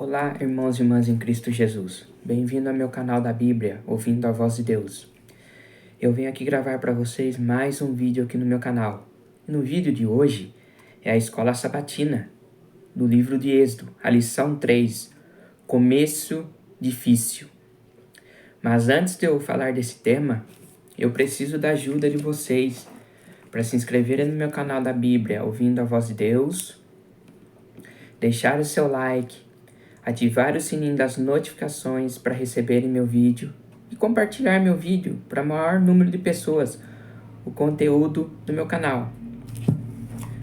Olá, irmãos e irmãs em Cristo Jesus. Bem-vindo ao meu canal da Bíblia, Ouvindo a Voz de Deus. Eu venho aqui gravar para vocês mais um vídeo aqui no meu canal. No vídeo de hoje é a escola sabatina do livro de Êxodo, a lição 3, Começo Difícil. Mas antes de eu falar desse tema, eu preciso da ajuda de vocês para se inscreverem no meu canal da Bíblia, Ouvindo a Voz de Deus, deixar o seu like, ativar o sininho das notificações para receberem meu vídeo e compartilhar meu vídeo para o maior número de pessoas, o conteúdo do meu canal.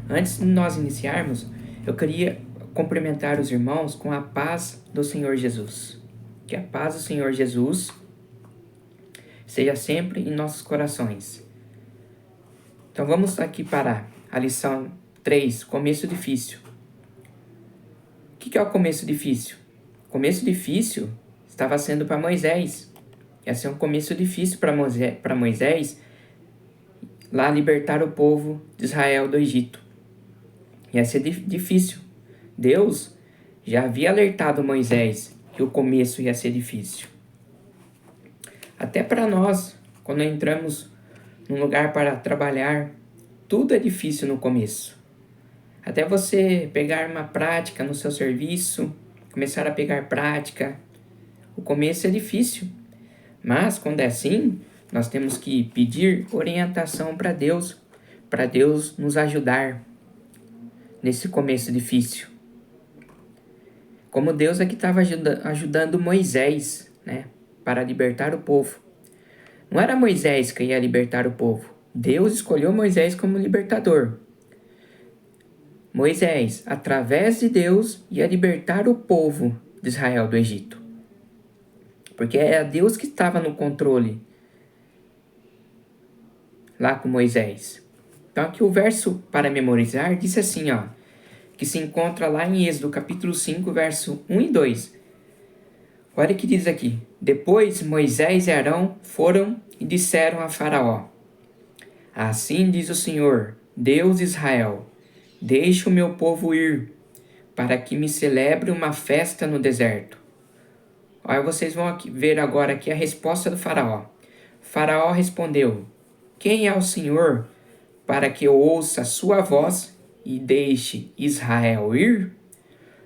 Antes de nós iniciarmos, eu queria cumprimentar os irmãos com a paz do Senhor Jesus. Que a paz do Senhor Jesus seja sempre em nossos corações. Então vamos aqui para a lição 3, começo difícil. O que é o começo difícil? O começo difícil estava sendo para Moisés. Ia ser um começo difícil para Moisés lá libertar o povo de Israel do Egito. Ia ser difícil. Deus já havia alertado Moisés que o começo ia ser difícil. Até para nós, quando entramos num lugar para trabalhar, tudo é difícil no começo. Até você pegar uma prática no seu serviço, começar a pegar prática, o começo é difícil. Mas quando é assim, nós temos que pedir orientação para Deus nos ajudar nesse começo difícil. Como Deus aqui estava ajudando Moisés, para libertar o povo. Não era Moisés que ia libertar o povo. Deus escolheu Moisés como libertador. Moisés, através de Deus, ia libertar o povo de Israel do Egito. Porque era Deus que estava no controle lá com Moisés. Então aqui o verso para memorizar diz assim, que se encontra lá em Êxodo capítulo 5, verso 1 e 2. Olha o que diz aqui. Depois Moisés e Arão foram e disseram a Faraó: Assim diz o Senhor, Deus de Israel, deixe o meu povo ir, para que me celebre uma festa no deserto. Olha, vocês vão ver agora aqui a resposta do Faraó. Faraó respondeu: Quem é o Senhor para que eu ouça a sua voz e deixe Israel ir?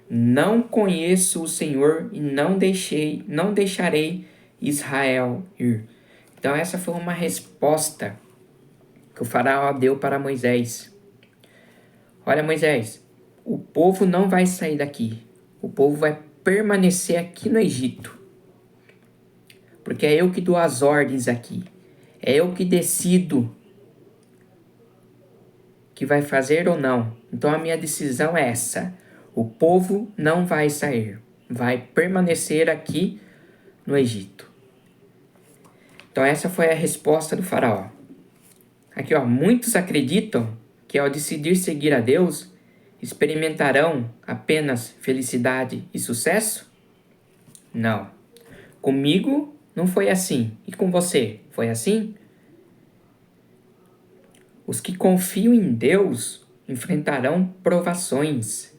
Não conheço o Senhor e não deixarei Israel ir. Então essa foi uma resposta que o Faraó deu para Moisés. Olha, Moisés, o povo não vai sair daqui. O povo vai permanecer aqui no Egito. Porque é eu que dou as ordens aqui. É eu que decido que vai fazer ou não. Então a minha decisão é essa. O povo não vai sair. Vai permanecer aqui no Egito. Então essa foi a resposta do Faraó. Aqui, muitos acreditam que ao decidir seguir a Deus, experimentarão apenas felicidade e sucesso? Não. Comigo não foi assim. E com você, foi assim? Os que confiam em Deus enfrentarão provações.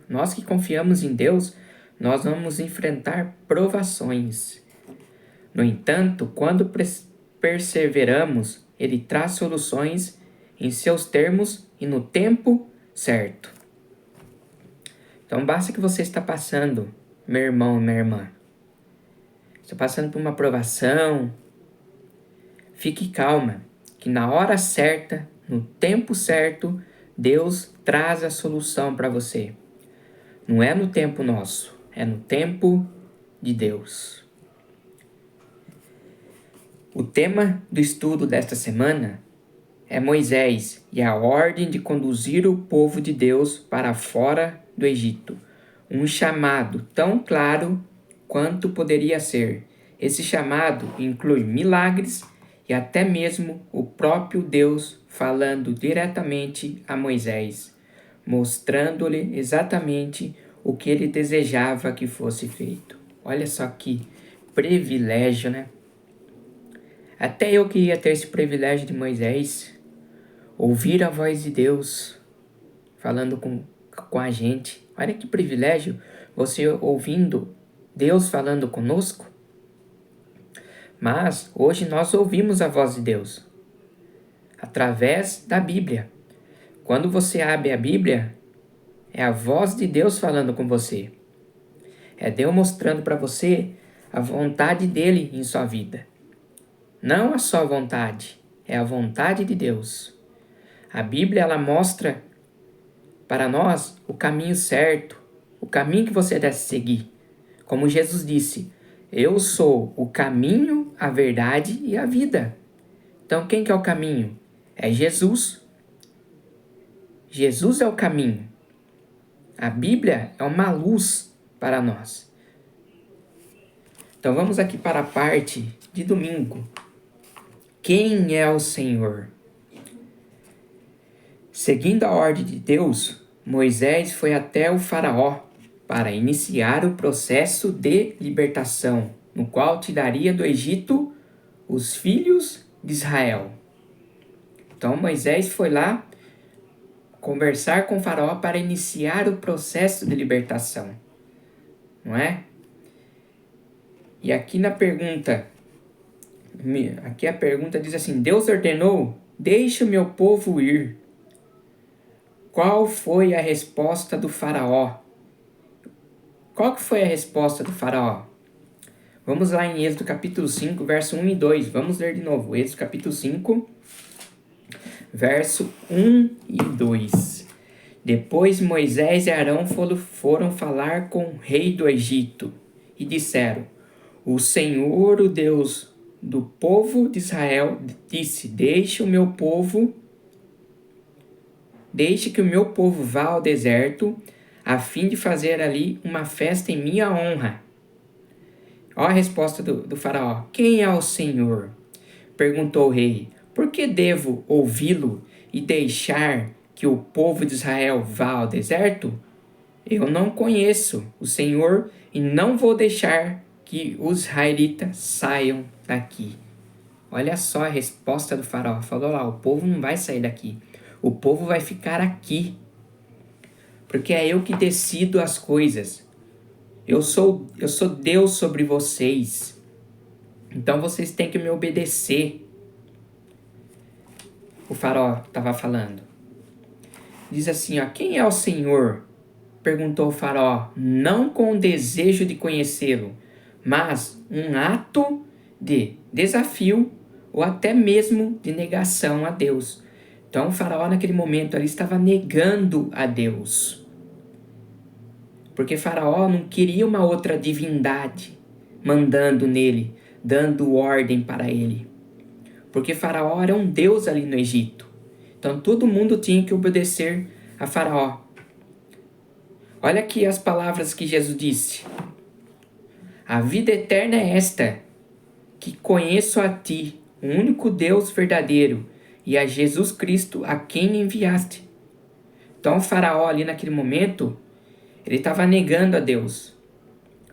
Nós que confiamos em Deus, nós vamos enfrentar provações. No entanto, quando perseveramos, Ele traz soluções em seus termos e no tempo certo. Então, basta que você está passando, meu irmão e minha irmã. Está passando por uma provação. Fique calma, que na hora certa, no tempo certo, Deus traz a solução para você. Não é no tempo nosso, é no tempo de Deus. O tema do estudo desta semana é Moisés e a ordem de conduzir o povo de Deus para fora do Egito. Um chamado tão claro quanto poderia ser. Esse chamado inclui milagres e até mesmo o próprio Deus falando diretamente a Moisés, mostrando-lhe exatamente o que ele desejava que fosse feito. Olha só que privilégio, né? Até eu queria ter esse privilégio de Moisés, ouvir a voz de Deus falando com a gente. Olha que privilégio você ouvindo Deus falando conosco? Mas hoje nós ouvimos a voz de Deus através da Bíblia. Quando você abre a Bíblia, é a voz de Deus falando com você. É Deus mostrando para você a vontade dele em sua vida. Não a sua vontade, é a vontade de Deus. A Bíblia, ela mostra para nós o caminho certo, o caminho que você deve seguir. Como Jesus disse, eu sou o caminho, a verdade e a vida. Então, quem que é o caminho? É Jesus. Jesus é o caminho. A Bíblia é uma luz para nós. Então, vamos aqui para a parte de domingo. Quem é o Senhor? Seguindo a ordem de Deus, Moisés foi até o faraó para iniciar o processo de libertação, no qual tiraria do Egito os filhos de Israel. Então Moisés foi lá conversar com o faraó para iniciar o processo de libertação, não é? E aqui a pergunta diz assim, Deus ordenou, deixe o meu povo ir. Qual foi a resposta do faraó? Qual que foi a resposta do faraó? Vamos lá em Êxodo capítulo 5, verso 1 e 2. Vamos ler de novo. Êxodo capítulo 5, verso 1 e 2. Depois Moisés e Arão foram falar com o rei do Egito e disseram, o Senhor, o Deus do povo de Israel, disse, deixe que o meu povo vá ao deserto, a fim de fazer ali uma festa em minha honra. Olha a resposta do faraó. Quem é o Senhor? Perguntou o rei. Por que devo ouvi-lo e deixar que o povo de Israel vá ao deserto? Eu não conheço o Senhor e não vou deixar que os israelitas saiam daqui. Olha só a resposta do faraó. Falou lá, o povo não vai sair daqui. O povo vai ficar aqui. Porque é eu que decido as coisas. Eu sou Deus sobre vocês. Então vocês têm que me obedecer. O faraó estava falando. Diz assim, ó, quem é o Senhor? Perguntou o faraó, não com o desejo de conhecê-lo, mas um ato de desafio ou até mesmo de negação a Deus. Então o faraó naquele momento ali estava negando a Deus. Porque faraó não queria uma outra divindade mandando nele, dando ordem para ele. Porque faraó era um deus ali no Egito. Então todo mundo tinha que obedecer a faraó. Olha aqui as palavras que Jesus disse. A vida eterna é esta, que conheço a ti, o único Deus verdadeiro, e a Jesus Cristo, a quem enviaste. Então o faraó ali naquele momento, ele estava negando a Deus.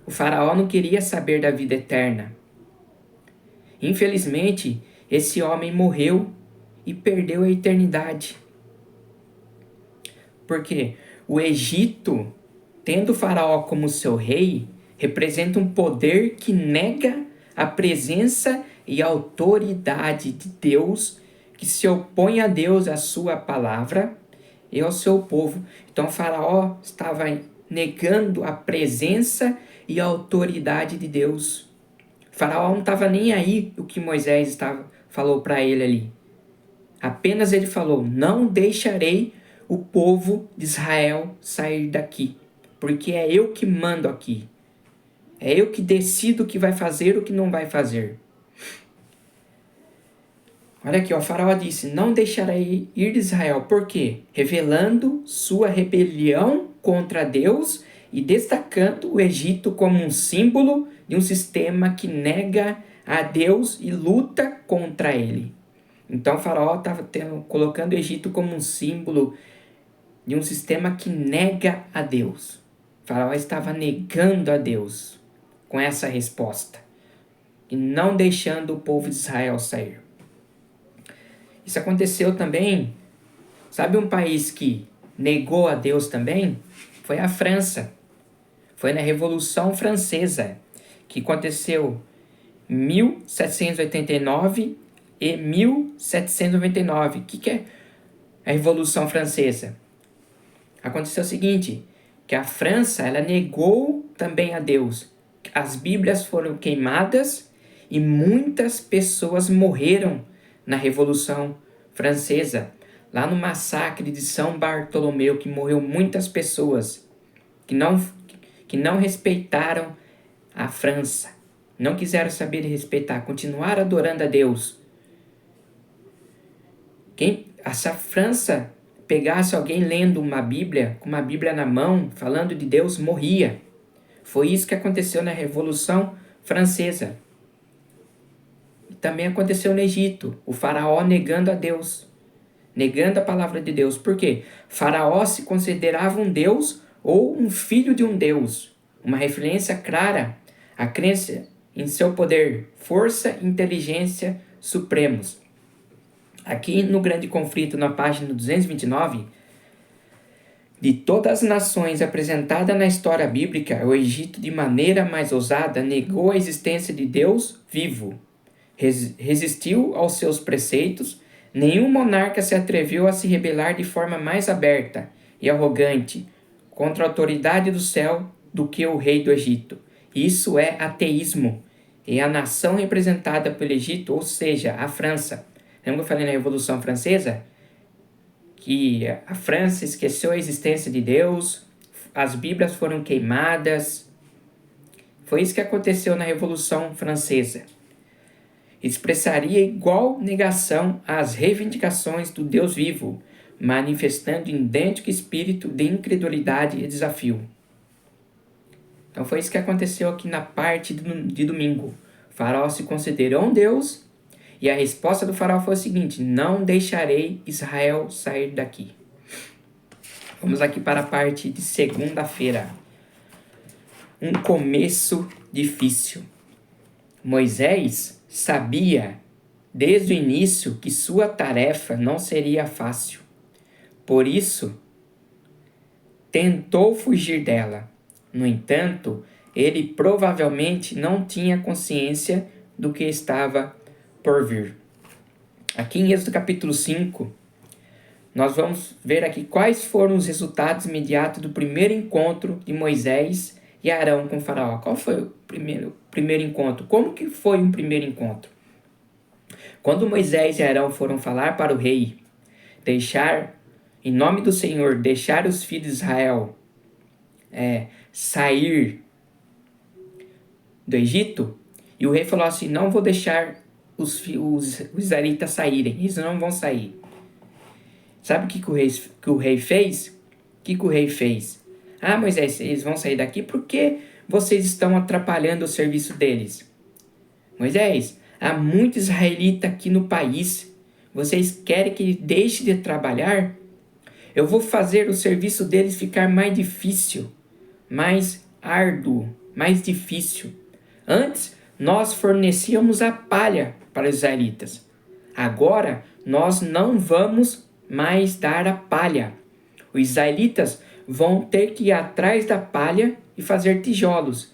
O faraó não queria saber da vida eterna. Infelizmente, esse homem morreu e perdeu a eternidade. Porque o Egito, tendo o faraó como seu rei, representa um poder que nega a presença e a autoridade de Deus, que se opõe a Deus, a sua palavra e ao seu povo. Então o faraó estava negando a presença e a autoridade de Deus. O faraó não estava nem aí o que Moisés falou para ele ali. Apenas ele falou, não deixarei o povo de Israel sair daqui, porque é eu que mando aqui. É eu que decido o que vai fazer e o que não vai fazer. Olha aqui, o faraó disse, não deixarei ir de Israel. Por quê? Revelando sua rebelião contra Deus e destacando o Egito como um símbolo de um sistema que nega a Deus e luta contra ele. Então o faraó estava colocando o Egito como um símbolo de um sistema que nega a Deus. O faraó estava negando a Deus com essa resposta e não deixando o povo de Israel sair. Isso aconteceu também, sabe um país que negou a Deus também? Foi a França. Foi na Revolução Francesa, que aconteceu em 1789 e 1799. O que é a Revolução Francesa? Aconteceu o seguinte, que a França ela negou também a Deus. As Bíblias foram queimadas e muitas pessoas morreram na Revolução Francesa. Lá no massacre de São Bartolomeu, que morreu muitas pessoas que não respeitaram a França. Não quiseram saber respeitar, continuaram adorando a Deus. Se a França pegasse alguém lendo uma Bíblia, com uma Bíblia na mão, falando de Deus, morria. Foi isso que aconteceu na Revolução Francesa. E também aconteceu no Egito, o faraó negando a Deus, negando a palavra de Deus. Por quê? Faraó se considerava um Deus ou um filho de um Deus. Uma referência clara à crença em seu poder, força e inteligência supremos. Aqui no Grande Conflito, na página 229, de todas as nações apresentadas na história bíblica, o Egito, de maneira mais ousada, negou a existência de Deus vivo. Resistiu aos seus preceitos. Nenhum monarca se atreveu a se rebelar de forma mais aberta e arrogante contra a autoridade do céu do que o rei do Egito. Isso é ateísmo. E a nação representada pelo Egito, ou seja, a França. Lembra que eu falei na Revolução Francesa? Que a França esqueceu a existência de Deus, as Bíblias foram queimadas. Foi isso que aconteceu na Revolução Francesa. Expressaria igual negação às reivindicações do Deus vivo, manifestando idêntico espírito de incredulidade e desafio. Então foi isso que aconteceu aqui na parte de domingo. O faraó se considerou um Deus e a resposta do faraó foi o seguinte: não deixarei Israel sair daqui. Vamos aqui para a parte de segunda-feira. Um começo difícil. Moisés sabia desde o início que sua tarefa não seria fácil. Por isso, tentou fugir dela. No entanto, ele provavelmente não tinha consciência do que estava por vir. Aqui em Êxodo capítulo 5, nós vamos ver aqui quais foram os resultados imediatos do primeiro encontro de Moisés e Arão com o faraó. Qual foi o primeiro encontro? Como que foi um primeiro encontro? Quando Moisés e Arão foram falar para o rei, em nome do Senhor, deixar os filhos de Israel sair do Egito, e o rei falou assim: não vou deixar os israelitas saírem, eles não vão sair. Sabe o que o rei fez? O que o rei fez? Ah, Moisés, eles vão sair daqui porque vocês estão atrapalhando o serviço deles. Moisés, há muito israelita aqui no país. Vocês querem que ele deixe de trabalhar? Eu vou fazer o serviço deles ficar mais difícil, mais árduo, mais difícil. Antes, nós fornecíamos a palha para os israelitas. Agora, nós não vamos mais dar a palha. Os israelitas vão ter que ir atrás da palha e fazer tijolos.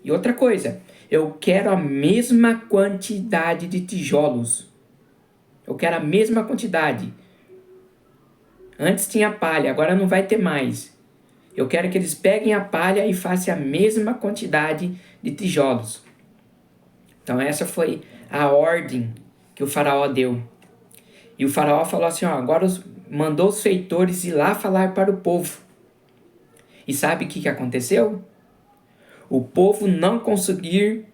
E outra coisa, eu quero a mesma quantidade de tijolos. Eu quero a mesma quantidade. Antes tinha palha, agora não vai ter mais. Eu quero que eles peguem a palha e façam a mesma quantidade de tijolos. Então essa foi a ordem que o faraó deu. E o faraó falou assim, agora mandou os feitores ir lá falar para o povo. E sabe o que aconteceu? O povo não conseguiu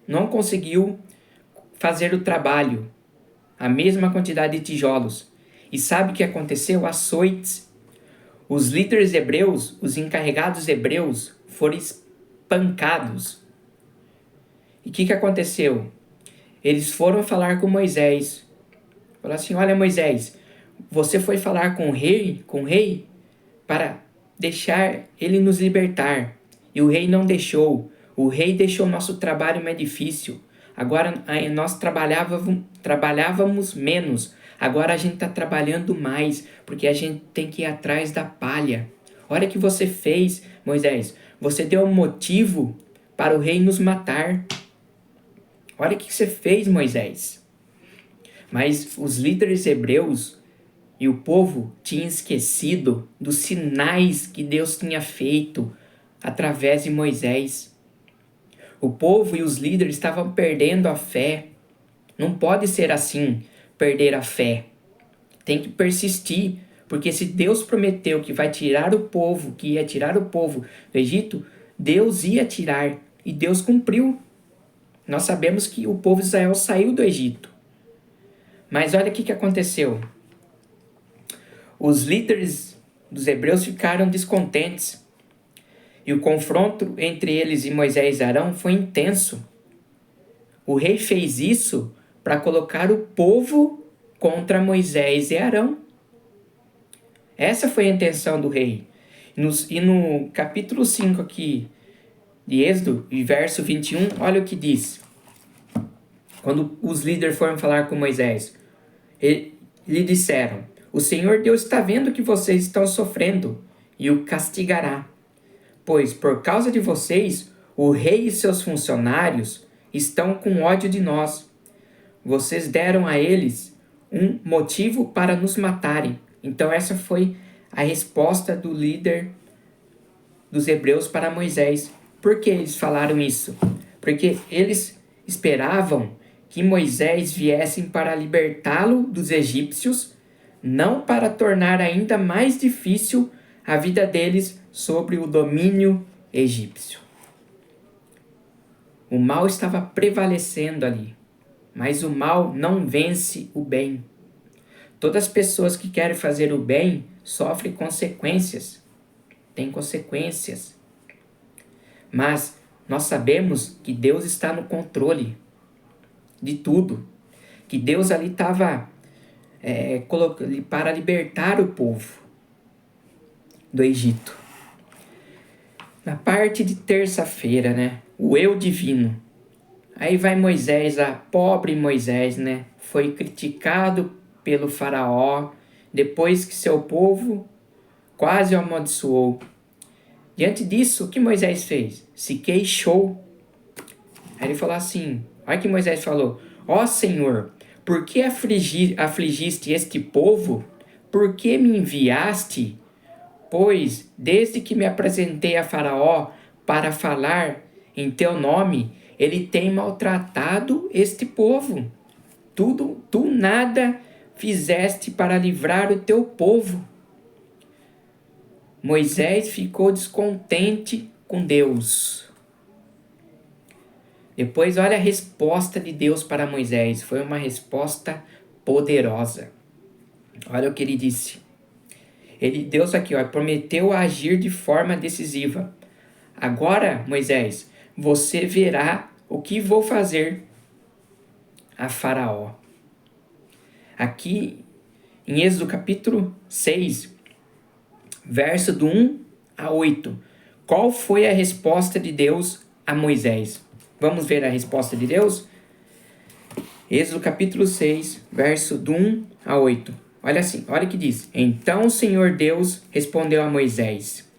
fazer o trabalho, a mesma quantidade de tijolos. E sabe o que aconteceu? Açoites. Os líderes hebreus, os encarregados hebreus, foram espancados. E o que aconteceu? Eles foram falar com Moisés. Falaram assim, olha Moisés, você foi falar com o rei para deixar ele nos libertar. E o rei não deixou. O rei deixou o nosso trabalho mais difícil. Agora nós trabalhávamos menos. Agora a gente está trabalhando mais, porque a gente tem que ir atrás da palha. Olha o que você fez, Moisés, você deu um motivo para o rei nos matar. Olha o que você fez, Moisés. Mas os líderes hebreus e o povo tinham esquecido dos sinais que Deus tinha feito através de Moisés. O povo e os líderes estavam perdendo a fé. Não pode ser assim, perder a fé. Tem que persistir, porque se Deus prometeu que vai tirar o povo, que ia tirar o povo do Egito, Deus ia tirar e Deus cumpriu. Nós sabemos que o povo de Israel saiu do Egito. Mas olha o que aconteceu. Os líderes dos hebreus ficaram descontentes. E o confronto entre eles e Moisés e Arão foi intenso. O rei fez isso para colocar o povo contra Moisés e Arão. Essa foi a intenção do rei. E no capítulo 5 aqui de Êxodo, verso 21, olha o que diz. Quando os líderes foram falar com Moisés, lhe disseram: o Senhor Deus está vendo que vocês estão sofrendo e o castigará. Pois por causa de vocês, o rei e seus funcionários estão com ódio de nós. Vocês deram a eles um motivo para nos matarem. Então essa foi a resposta do líder dos hebreus para Moisés. Por que eles falaram isso? Porque eles esperavam que Moisés viesse para libertá-lo dos egípcios, não para tornar ainda mais difícil a vida deles sobre o domínio egípcio. O mal estava prevalecendo ali, mas o mal não vence o bem. Todas as pessoas que querem fazer o bem sofrem consequências. Tem consequências. Mas nós sabemos que Deus está no controle de tudo. Que Deus ali estava para libertar o povo do Egito. Na parte de terça-feira, né? O eu divino. Aí vai Moisés, a pobre Moisés, né? Foi criticado pelo faraó, depois que seu povo quase o amaldiçoou. Diante disso, o que Moisés fez? Se queixou. Aí ele falou assim, olha o que Moisés falou: ó Senhor, por que afligiste este povo? Por que me enviaste? Pois, desde que me apresentei a Faraó para falar em teu nome, ele tem maltratado este povo. Tu nada fizeste para livrar o teu povo. Moisés ficou descontente com Deus. Depois, olha a resposta de Deus para Moisés. Foi uma resposta poderosa. Olha o que ele disse. Deus aqui, prometeu agir de forma decisiva. Agora, Moisés, você verá o que vou fazer a Faraó. Aqui, em Êxodo capítulo 6, verso do 1 a 8. Qual foi a resposta de Deus a Moisés? Vamos ver a resposta de Deus? Êxodo capítulo 6, verso do 1 a 8. Olha assim, olha o que diz. Então o Senhor Deus respondeu a Moisés: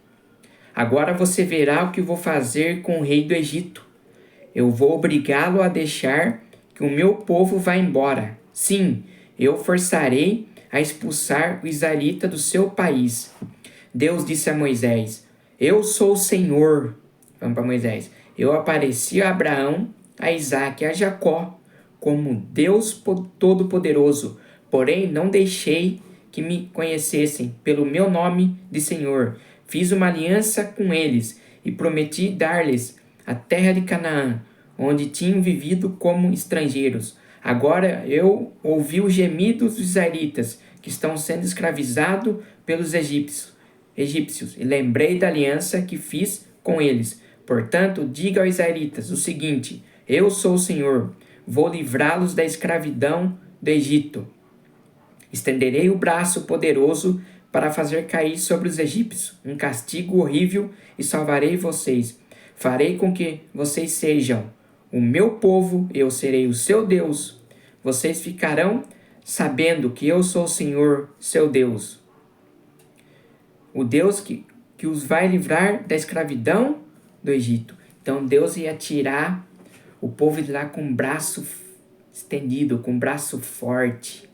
agora você verá o que vou fazer com o rei do Egito. Eu vou obrigá-lo a deixar que o meu povo vá embora. Sim, eu forçarei a expulsar o israelita do seu país. Deus disse a Moisés: eu sou o Senhor. Vamos para Moisés. Eu apareci a Abraão, a Isaque e a Jacó como Deus Todo-Poderoso. Porém, não deixei que me conhecessem pelo meu nome de Senhor. Fiz uma aliança com eles e prometi dar-lhes a terra de Canaã, onde tinham vivido como estrangeiros. Agora eu ouvi os gemidos dos israelitas, que estão sendo escravizados pelos egípcios, e lembrei da aliança que fiz com eles. Portanto, diga aos israelitas o seguinte: eu sou o Senhor, vou livrá-los da escravidão do Egito. Estenderei o braço poderoso para fazer cair sobre os egípcios um castigo horrível e salvarei vocês. Farei com que vocês sejam o meu povo, eu serei o seu Deus. Vocês ficarão sabendo que eu sou o Senhor, seu Deus. O Deus que que os vai livrar da escravidão do Egito. Então Deus ia tirar o povo de lá com o braço estendido, com o braço forte.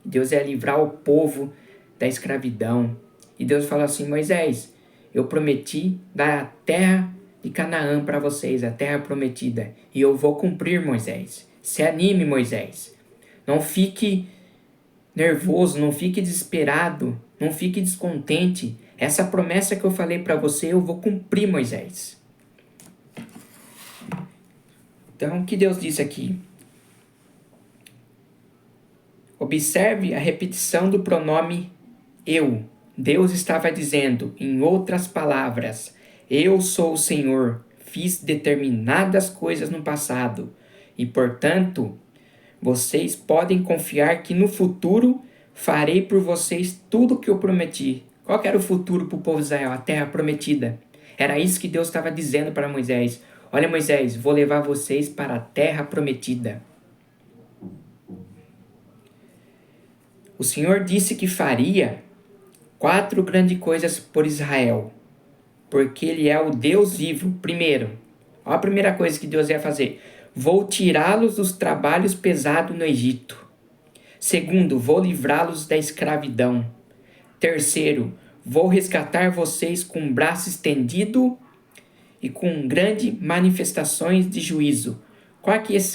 Deus ia livrar o povo da escravidão. E Deus falou assim: Moisés, eu prometi dar a terra de Canaã para vocês, a terra prometida. E eu vou cumprir, Moisés. Se anime, Moisés. Não fique nervoso, não fique desesperado, não fique descontente. Essa promessa que eu falei para você, eu vou cumprir, Moisés. Então, o que Deus disse aqui? Observe a repetição do pronome eu. Deus estava dizendo, em outras palavras, eu sou o Senhor, fiz determinadas coisas no passado e, portanto, vocês podem confiar que no futuro farei por vocês tudo o que eu prometi. Qual que era o futuro para o povo de Israel? A terra prometida. Era isso que Deus estava dizendo para Moisés. Olha, Moisés, vou levar vocês para a terra prometida. O Senhor disse que faria 4 grandes coisas por Israel, porque Ele é o Deus vivo. Primeiro, olha a primeira coisa que Deus ia fazer. Vou tirá-los dos trabalhos pesados no Egito. Segundo, vou livrá-los da escravidão. Terceiro, vou resgatar vocês com o braço estendido e com grandes manifestações de juízo.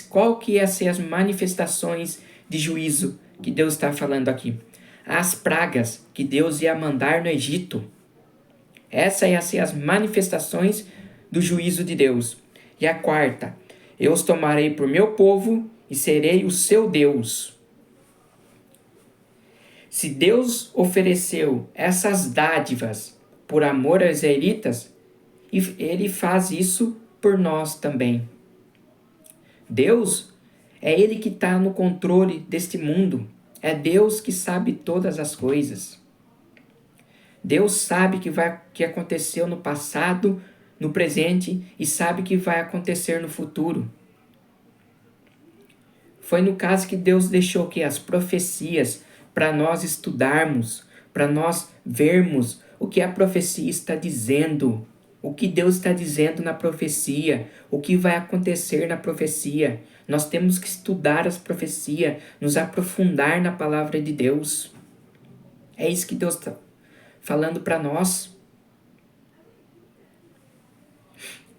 Qual que iam ser as manifestações de juízo que Deus está falando aqui? As pragas que Deus ia mandar no Egito. Essas iam ser as manifestações do juízo de Deus. E a quarta, eu os tomarei por meu povo e serei o seu Deus. Se Deus ofereceu essas dádivas por amor aos israelitas, Ele faz isso por nós também. Deus é Ele que está no controle deste mundo. É Deus que sabe todas as coisas. Deus sabe que aconteceu no passado, no presente e sabe que vai acontecer no futuro. Foi no caso que Deus deixou que as profecias para nós estudarmos, para nós vermos o que a profecia está dizendo, o que Deus está dizendo na profecia, o que vai acontecer na profecia. Nós temos que estudar as profecias, nos aprofundar na palavra de Deus. É isso que Deus está falando para nós.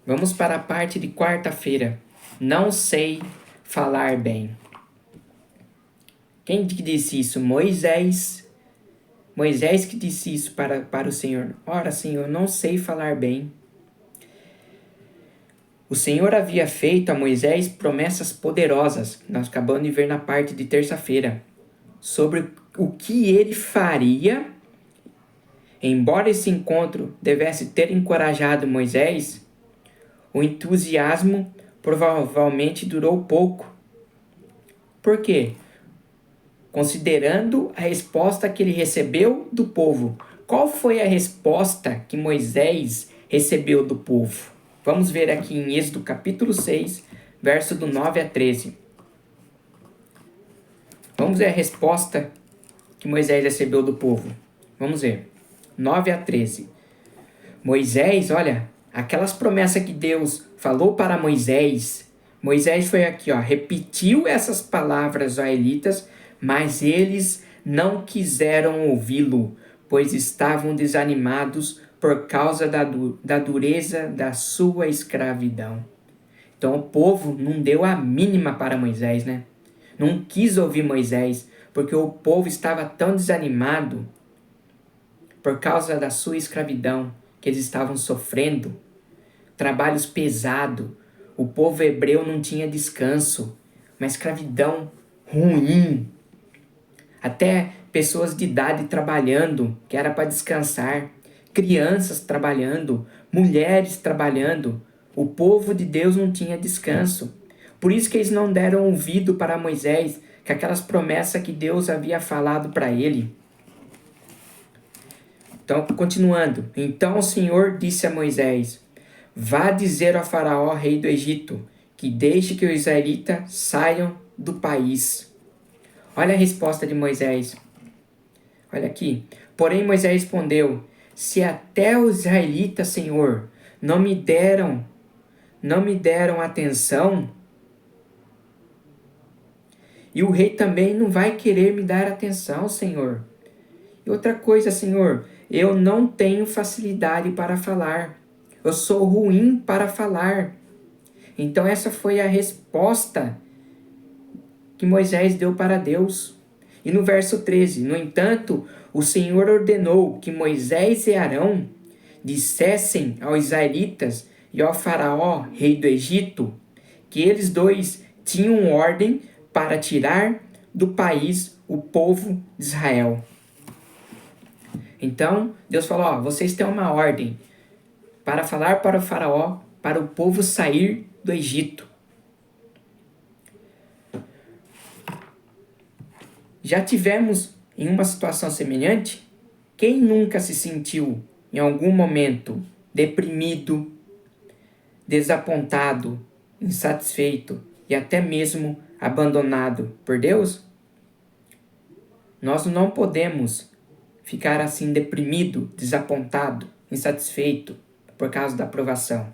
Vamos para a parte de quarta-feira. Não sei falar bem. Quem que disse isso? Moisés. Moisés que disse isso para o Senhor. Ora, Senhor, não sei falar bem. O Senhor havia feito a Moisés promessas poderosas, nós acabamos de ver na parte de terça-feira, sobre o que ele faria. Embora esse encontro devesse ter encorajado Moisés, o entusiasmo provavelmente durou pouco. Por quê? Considerando a resposta que ele recebeu do povo. Qual foi a resposta que Moisés recebeu do povo? Vamos ver aqui em Êxodo capítulo 6, verso do 9 a 13. Vamos ver a resposta que Moisés recebeu do povo. Vamos ver. 9 a 13. Moisés, olha, aquelas promessas que Deus falou para Moisés. Moisés foi aqui, ó, repetiu essas palavras aos israelitas, mas eles não quiseram ouvi-lo, pois estavam desanimados por causa da dureza da sua escravidão. Então o povo não deu a mínima para Moisés, né? Não quis ouvir Moisés, porque o povo estava tão desanimado por causa da sua escravidão, que eles estavam sofrendo, trabalhos pesados. O povo hebreu não tinha descanso, uma escravidão ruim. Até pessoas de idade trabalhando, que era para descansar, crianças trabalhando, mulheres trabalhando. O povo de Deus não tinha descanso. Por isso que eles não deram ouvido para Moisés, que aquelas promessas que Deus havia falado para ele. Então, continuando. Então o Senhor disse a Moisés: vá dizer ao faraó, rei do Egito, que deixe que os israelitas saiam do país. Olha a resposta de Moisés. Olha aqui. Porém Moisés respondeu: Se até os israelitas, Senhor, não me deram atenção, e o rei também não vai querer me dar atenção, Senhor. E outra coisa, Senhor, eu não tenho facilidade para falar. Eu sou ruim para falar. Então essa foi a resposta que Moisés deu para Deus. E no verso 13, no entanto, o Senhor ordenou que Moisés e Arão dissessem aos israelitas e ao faraó, rei do Egito, que eles dois tinham ordem para tirar do país o povo de Israel. Então, Deus falou, vocês têm uma ordem para falar para o faraó, para o povo sair do Egito. Já tivemos em uma situação semelhante? Quem nunca se sentiu, em algum momento, deprimido, desapontado, insatisfeito e até mesmo abandonado por Deus? Nós não podemos ficar assim deprimido, desapontado, insatisfeito por causa da provação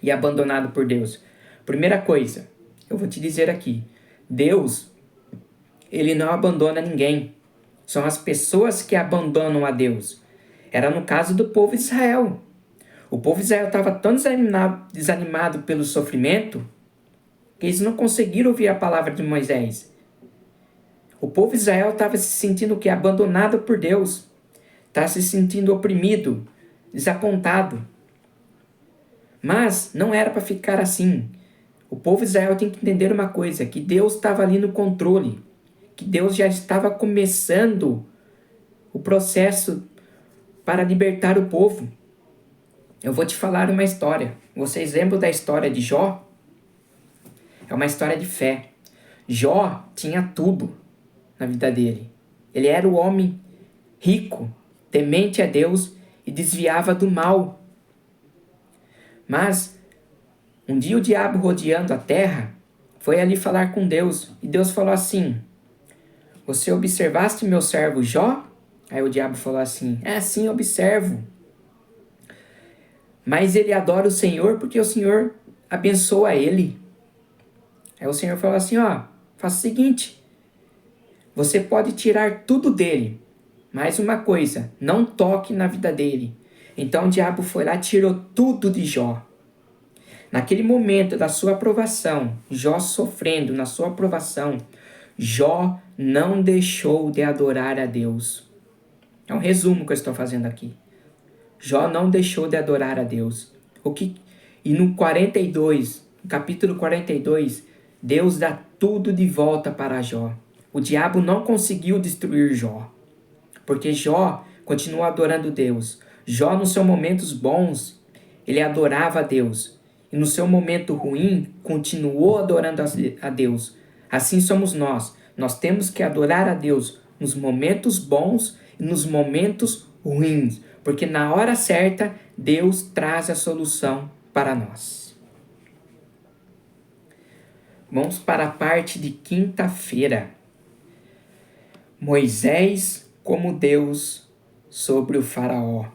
e abandonado por Deus. Primeira coisa, eu vou te dizer aqui, Deus, Ele não abandona ninguém. São as pessoas que abandonam a Deus. Era no caso do povo de Israel. O povo de Israel estava tão desanimado pelo sofrimento que eles não conseguiram ouvir a palavra de Moisés. O povo de Israel estava se sentindo abandonado por Deus. Estava se sentindo oprimido, desapontado. Mas não era para ficar assim. O povo de Israel tem que entender uma coisa, que Deus estava ali no controle, que Deus já estava começando o processo para libertar o povo. Eu vou te falar uma história. Vocês lembram da história de Jó? É uma história de fé. Jó tinha tudo na vida dele. Ele era o homem rico, temente a Deus e desviava do mal. Mas um dia o diabo, rodeando a terra, foi ali falar com Deus. E Deus falou assim, você observaste meu servo Jó? Aí o diabo falou assim, sim, observo. Mas ele adora o Senhor porque o Senhor abençoa ele. Aí o Senhor falou assim, faça o seguinte, você pode tirar tudo dele, mas uma coisa, não toque na vida dele. Então o diabo foi lá e tirou tudo de Jó. Naquele momento da sua aprovação, Jó sofrendo na sua aprovação, Jó não deixou de adorar a Deus. É um resumo que eu estou fazendo aqui. Jó não deixou de adorar a Deus. E no capítulo 42, Deus dá tudo de volta para Jó. O diabo não conseguiu destruir Jó, porque Jó continuou adorando Deus. Jó, nos seus momentos bons, ele adorava a Deus. E no seu momento ruim, continuou adorando a Deus. Assim somos nós. Nós temos que adorar a Deus nos momentos bons e nos momentos ruins. Porque na hora certa, Deus traz a solução para nós. Vamos para a parte de quinta-feira. Moisés como Deus sobre o faraó.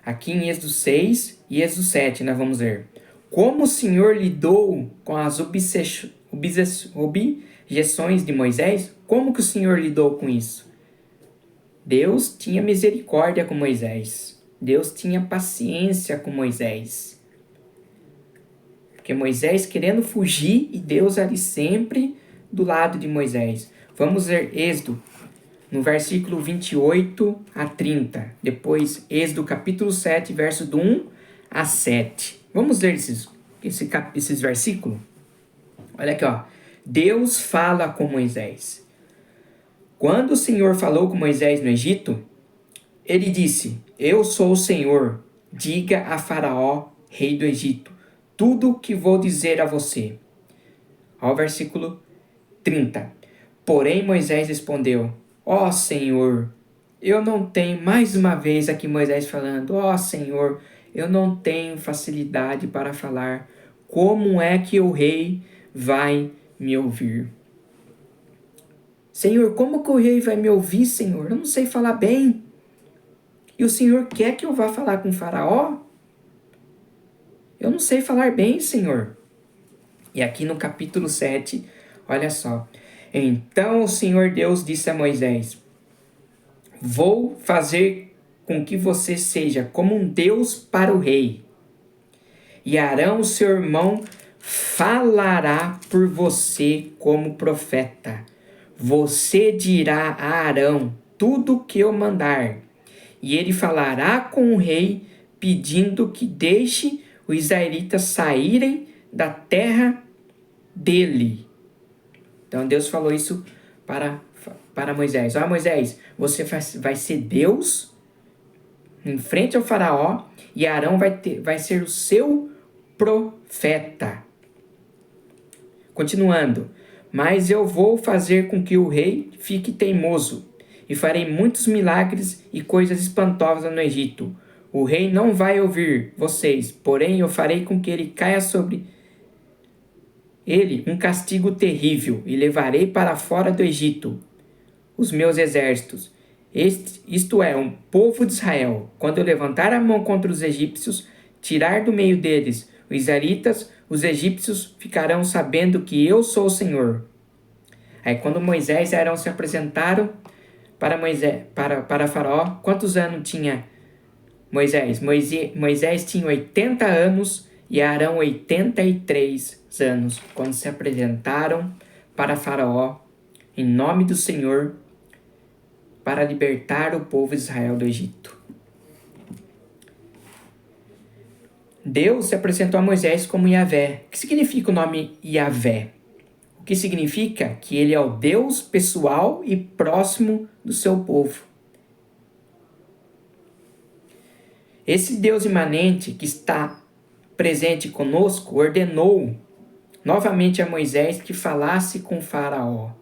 Aqui em Êxodo 6 e Êxodo 7, nós vamos ver. Como o Senhor lidou com as objeções de Moisés? Como que o Senhor lidou com isso? Deus tinha misericórdia com Moisés. Deus tinha paciência com Moisés. Porque Moisés querendo fugir e Deus ali sempre do lado de Moisés. Vamos ver Êxodo, no versículo 28 a 30. Depois, Êxodo capítulo 7, verso do 1 a 7. Vamos ler esses versículos? Olha aqui, Deus fala com Moisés. Quando o Senhor falou com Moisés no Egito, ele disse, eu sou o Senhor, diga a Faraó, rei do Egito, tudo o que vou dizer a você. Ao versículo 30. Porém Moisés respondeu, Senhor, eu não tenho, mais uma vez aqui Moisés falando, Senhor, eu não tenho facilidade para falar, como é que o rei vai me ouvir? Senhor, como que o rei vai me ouvir, Senhor? Eu não sei falar bem. E o Senhor quer que eu vá falar com o faraó? Eu não sei falar bem, Senhor. E aqui no capítulo 7, olha só. Então o Senhor Deus disse a Moisés: vou fazer com que você seja como um Deus para o rei. E Arão, seu irmão, falará por você como profeta. Você dirá a Arão tudo o que eu mandar. E ele falará com o rei, pedindo que deixe os israelitas saírem da terra dele. Então Deus falou isso para Moisés. Ó, Moisés, você vai ser Deus em frente ao faraó e Arão vai ser o seu profeta. Continuando. Mas eu vou fazer com que o rei fique teimoso e farei muitos milagres e coisas espantosas no Egito. O rei não vai ouvir vocês, porém eu farei com que ele caia sobre ele um castigo terrível e levarei para fora do Egito os meus exércitos. Isto é, um povo de Israel. Quando eu levantar a mão contra os egípcios, tirar do meio deles os israelitas, os egípcios ficarão sabendo que eu sou o Senhor. Aí quando Moisés e Arão se apresentaram para Faraó, quantos anos tinha Moisés? Moisés tinha 80 anos e Arão 83 anos, quando se apresentaram para Faraó, em nome do Senhor, para libertar o povo de Israel do Egito. Deus se apresentou a Moisés como Yahvé. O que significa o nome Yahvé? O que significa que ele é o Deus pessoal e próximo do seu povo. Esse Deus imanente que está presente conosco ordenou novamente a Moisés que falasse com o faraó.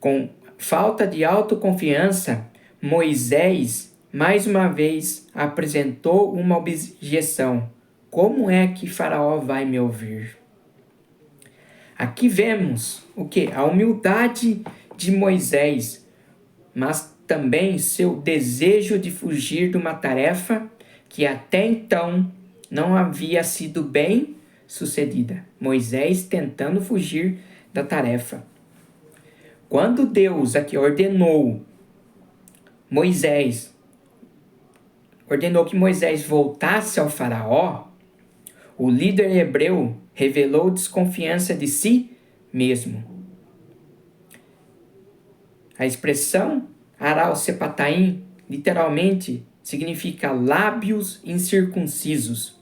Com falta de autoconfiança, Moisés mais uma vez apresentou uma objeção. Como é que Faraó vai me ouvir? Aqui vemos o que? A humildade de Moisés, mas também seu desejo de fugir de uma tarefa que até então não havia sido bem sucedida. Moisés tentando fugir da tarefa. Quando Deus aqui ordenou que Moisés voltasse ao faraó, o líder hebreu revelou desconfiança de si mesmo. A expressão Aral Sepataim literalmente significa lábios incircuncisos,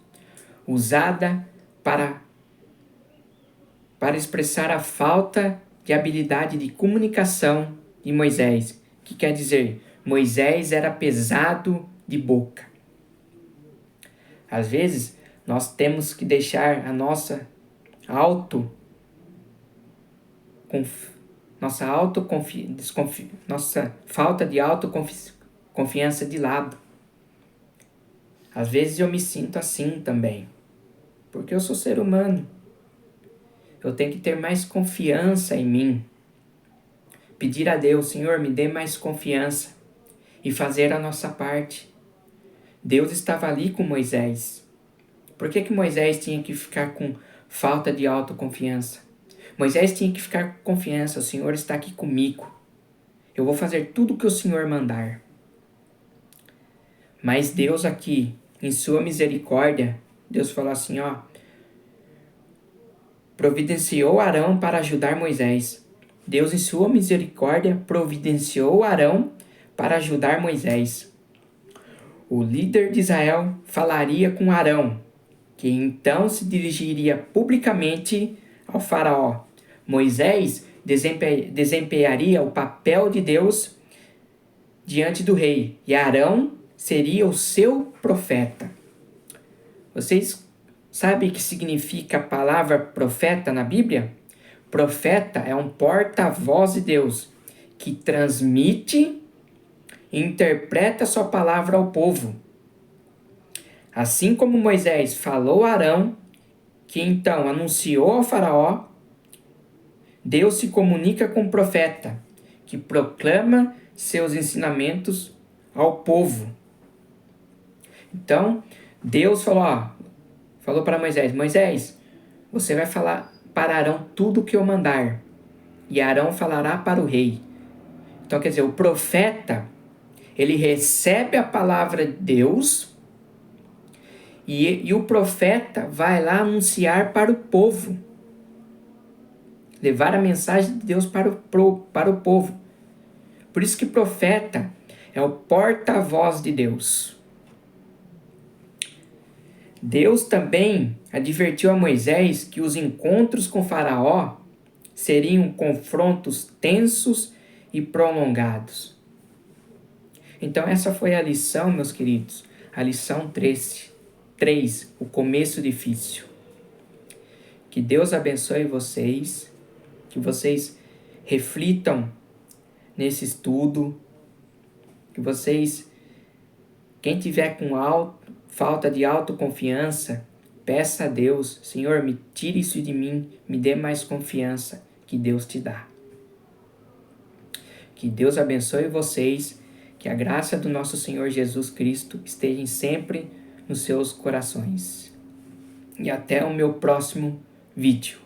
usada para expressar a falta de habilidade de comunicação de Moisés, que quer dizer, Moisés era pesado de boca. Às vezes, nós temos que deixar a nossa falta de autoconfiança de lado. Às vezes eu me sinto assim também, porque eu sou ser humano. Eu tenho que ter mais confiança em mim. Pedir a Deus, Senhor, me dê mais confiança e fazer a nossa parte. Deus estava ali com Moisés. Por que Moisés tinha que ficar com falta de autoconfiança? Moisés tinha que ficar com confiança. O Senhor está aqui comigo. Eu vou fazer tudo o que o Senhor mandar. Mas Deus aqui, em sua misericórdia, Deus falou assim, providenciou Arão para ajudar Moisés. Deus, em sua misericórdia, providenciou Arão para ajudar Moisés. O líder de Israel falaria com Arão, que então se dirigiria publicamente ao faraó. Moisés desempenharia o papel de Deus diante do rei, e Arão seria o seu profeta. Vocês sabem o que significa a palavra profeta na Bíblia? Profeta é um porta-voz de Deus, que transmite e interpreta sua palavra ao povo. Assim como Moisés falou a Arão, que então anunciou ao faraó, Deus se comunica com o profeta, que proclama seus ensinamentos ao povo. Então, Deus falou para Moisés: Moisés, você vai falar para Arão tudo o que eu mandar, e Arão falará para o rei. Então, quer dizer, o profeta, ele recebe a palavra de Deus, e o profeta vai lá anunciar para o povo, levar a mensagem de Deus para o povo. Por isso que profeta é o porta-voz de Deus. Deus também advertiu a Moisés que os encontros com Faraó seriam confrontos tensos e prolongados. Então essa foi a lição, meus queridos, a lição 3, o começo difícil. Que Deus abençoe vocês, que vocês reflitam nesse estudo, que vocês, quem tiver com falta de autoconfiança, peça a Deus: Senhor, me tire isso de mim, me dê mais confiança, que Deus te dá. Que Deus abençoe vocês, que a graça do nosso Senhor Jesus Cristo esteja sempre nos seus corações. E até o meu próximo vídeo.